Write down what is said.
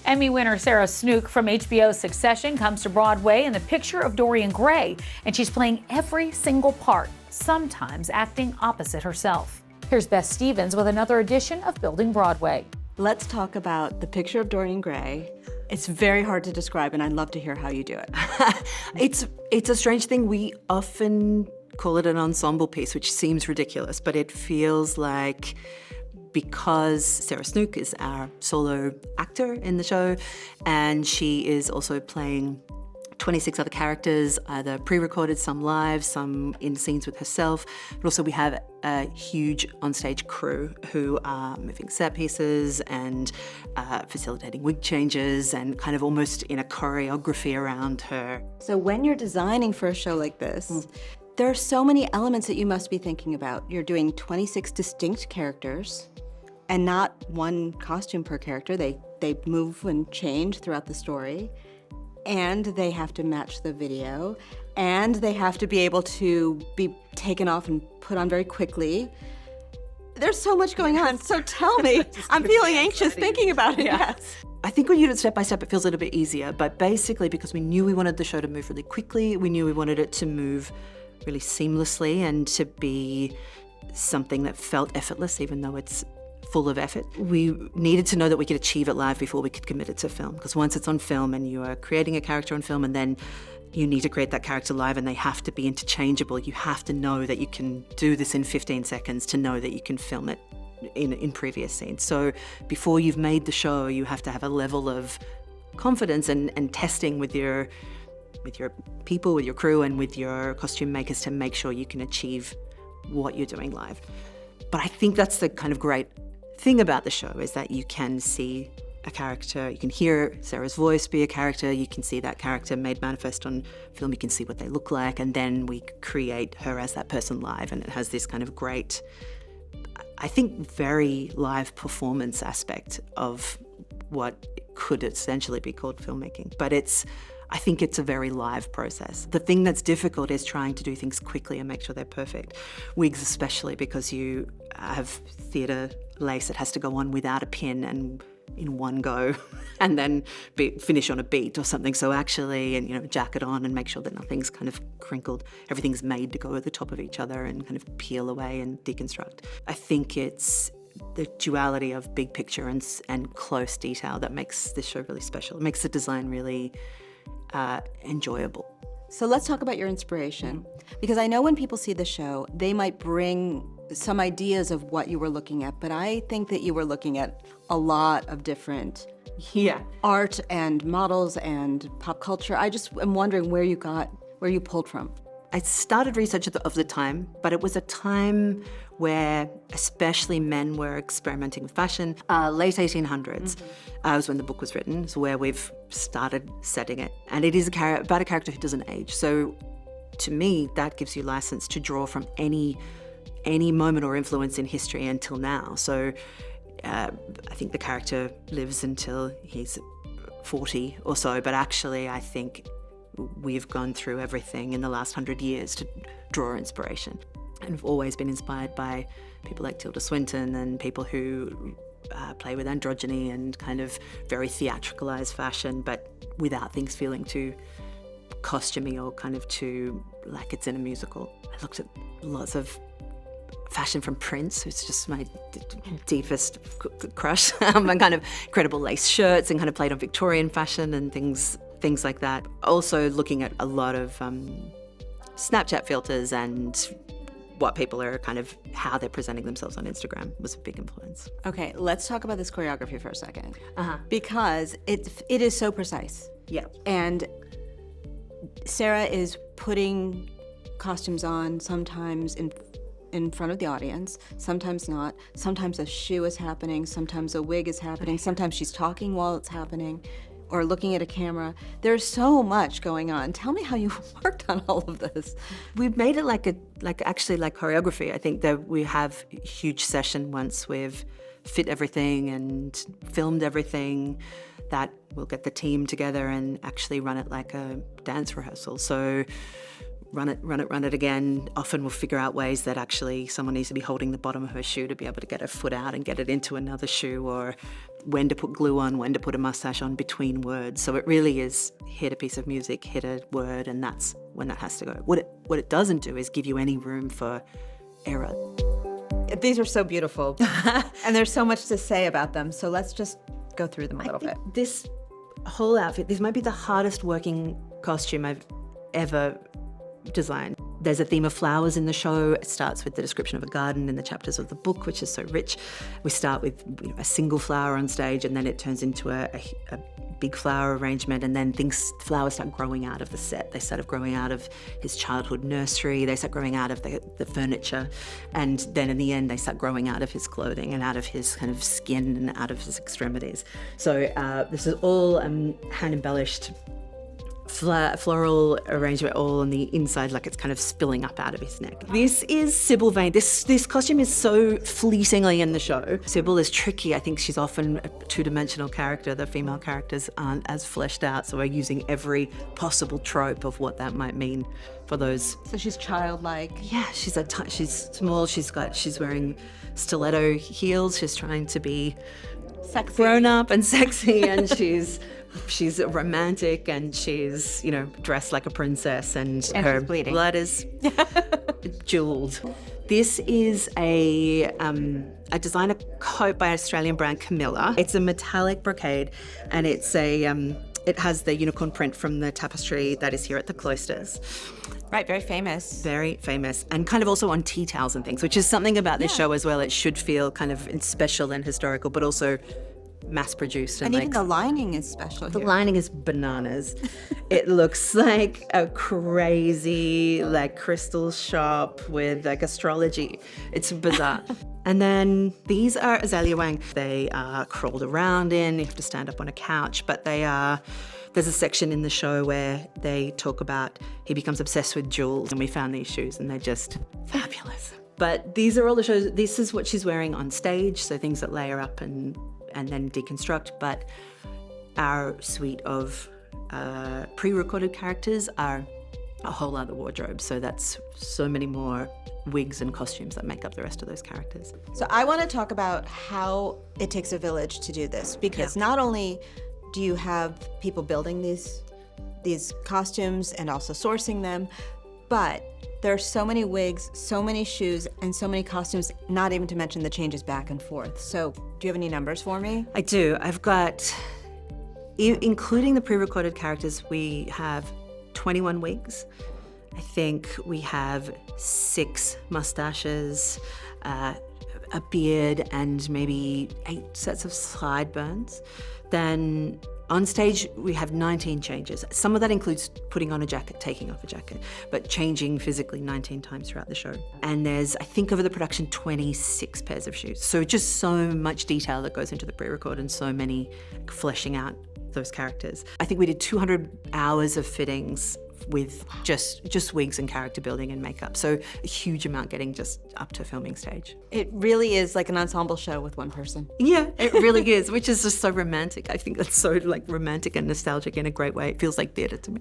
Emmy winner Sarah Snook from HBO's Succession comes to Broadway in The Picture of Dorian Gray, and she's playing every single part, sometimes acting opposite herself. Here's Beth Stevens with another edition of Building Broadway. Let's talk about The Picture of Dorian Gray. It's very hard to describe, and I'd love to hear how you do it. It's a strange thing. We often call it an ensemble piece, which seems ridiculous, but it feels like, because Sarah Snook is our solo actor in the show, and she is also playing 26 other characters, either pre-recorded, some live, some in scenes with herself. But also we have a huge onstage crew who are moving set pieces and facilitating wig changes and kind of almost in a choreography around her. So when you're designing for a show like this, there are so many elements that you must be thinking about. You're doing 26 distinct characters and not one costume per character. They move and change throughout the story. And they have to match the video, and they have to be able to be taken off and put on very quickly. There's so much going on, so tell me. I'm feeling anxious thinking about it, yes. I think when you do it step by step, it feels a little bit easier, but basically because we knew we wanted the show to move really quickly, we knew we wanted it to move really seamlessly and to be something that felt effortless, even though it's full of effort. We needed to know that we could achieve it live before we could commit it to film, because once it's on film and you are creating a character on film and then you need to create that character live and they have to be interchangeable, you have to know that you can do this in 15 seconds to know that you can film it in previous scenes. So before you've made the show, you have to have a level of confidence and testing with your people, with your crew and with your costume makers to make sure you can achieve what you're doing live. But I think that's the kind of great thing about the show, is that you can see a character, you can hear Sarah's voice be a character, you can see that character made manifest on film, you can see what they look like, and then we create her as that person live, and it has this kind of great, I think, very live performance aspect of what could essentially be called filmmaking. But I think it's a very live process. The thing that's difficult is trying to do things quickly and make sure they're perfect. Wigs especially, because you have theatre lace that has to go on without a pin and in one go and then finish on a beat or something. So actually, and jacket on and make sure that nothing's kind of crinkled. Everything's made to go at the top of each other and kind of peel away and deconstruct. I think it's the duality of big picture and close detail that makes this show really special. It makes the design really enjoyable. So let's talk about your inspiration, because I know when people see the show, they might bring some ideas of what you were looking at, but I think that you were looking at a lot of different art and models and pop culture. I just am wondering where you pulled from. I started research of the time, but it was a time where especially men were experimenting with fashion. Late 1800s was when the book was written, is where we've started setting it. And it is about a character who doesn't age. So to me, that gives you license to draw from any moment or influence in history until now. So I think the character lives until he's 40 or so, but actually I think we've gone through everything in the last 100 years to draw inspiration. And we've always been inspired by people like Tilda Swinton and people who play with androgyny and kind of very theatricalized fashion, but without things feeling too costumey or kind of too like it's in a musical. I looked at lots of fashion from Prince, who's just my deepest crush, and kind of incredible lace shirts, and kind of played on Victorian fashion and things like that. Also looking at a lot of Snapchat filters and what people are kind of, how they're presenting themselves on Instagram was a big influence. Okay, let's talk about this choreography for a second, because it is so precise. Yeah. And Sarah is putting costumes on sometimes in front of the audience, sometimes not. Sometimes a shoe is happening, sometimes a wig is happening, sometimes she's talking while it's happening, or looking at a camera. There's so much going on. Tell me how you worked on all of this. We've made it like choreography. I think that we have a huge session once we've fit everything and filmed everything, that we'll get the team together and actually run it like a dance rehearsal. So run it again. Often we'll figure out ways that actually someone needs to be holding the bottom of her shoe to be able to get her foot out and get it into another shoe, or when to put glue on, when to put a mustache on between words. So it really is hit a piece of music, hit a word, and that's when that has to go. What it doesn't do is give you any room for error. These are so beautiful, and there's so much to say about them. So let's just go through them a little bit. This whole outfit, this might be the hardest working costume I've ever designed. There's a theme of flowers in the show. It starts with the description of a garden in the chapters of the book, which is so rich. We start with a single flower on stage, and then it turns into a big flower arrangement, and then flowers start growing out of the set. They start growing out of his childhood nursery. They start growing out of the furniture, and then in the end, they start growing out of his clothing and out of his kind of skin and out of his extremities. So this is all hand embellished. Floral arrangement all on the inside, like it's kind of spilling up out of his neck. This is Sybil Vane. This costume is so fleetingly in the show. Sybil is tricky. I think she's often a two-dimensional character. The female characters aren't as fleshed out, so we're using every possible trope of what that might mean for those. So she's childlike. Yeah, she's small. She's wearing stiletto heels. She's trying to be Sexy. grown up and sexy, and she's romantic, and she's, dressed like a princess, and her blood is jeweled. This is a designer coat by Australian brand Camilla. It's a metallic brocade, and it has the unicorn print from the tapestry that is here at the cloisters. Right, very famous. Very famous, and kind of also on tea towels and things, which is something about this show as well. It should feel kind of special and historical, but also mass-produced. And even the lining is special. The lining is bananas. It looks like a crazy, crystal shop with astrology. It's bizarre. And then these are Azalea Wang. They are crawled around in. You have to stand up on a couch, but there's a section in the show where they talk about he becomes obsessed with jewels, and we found these shoes, and they're just fabulous. But these are all the shows. This is what she's wearing on stage, so things that layer up and then deconstruct. But our suite of pre-recorded characters are a whole other wardrobe. So that's so many more wigs and costumes that make up the rest of those characters. So I want to talk about how it takes a village to do this, because not only do you have people building these costumes and also sourcing them, but there are so many wigs, so many shoes, and so many costumes, not even to mention the changes back and forth. So do you have any numbers for me? I do. I've got, including the pre-recorded characters, we have 21 wigs. I think we have 6 mustaches, a beard, and maybe 8 sets of sideburns. Then on stage, we have 19 changes. Some of that includes putting on a jacket, taking off a jacket, but changing physically 19 times throughout the show. And there's, I think over the production, 26 pairs of shoes. So just so much detail that goes into the pre-record, and so many fleshing out those characters. I think we did 200 hours of fittings with just wigs and character building and makeup. So a huge amount getting just up to filming stage. It really is like an ensemble show with one person. Yeah, it really is, which is just so romantic. I think that's so romantic and nostalgic in a great way. It feels like theatre to me.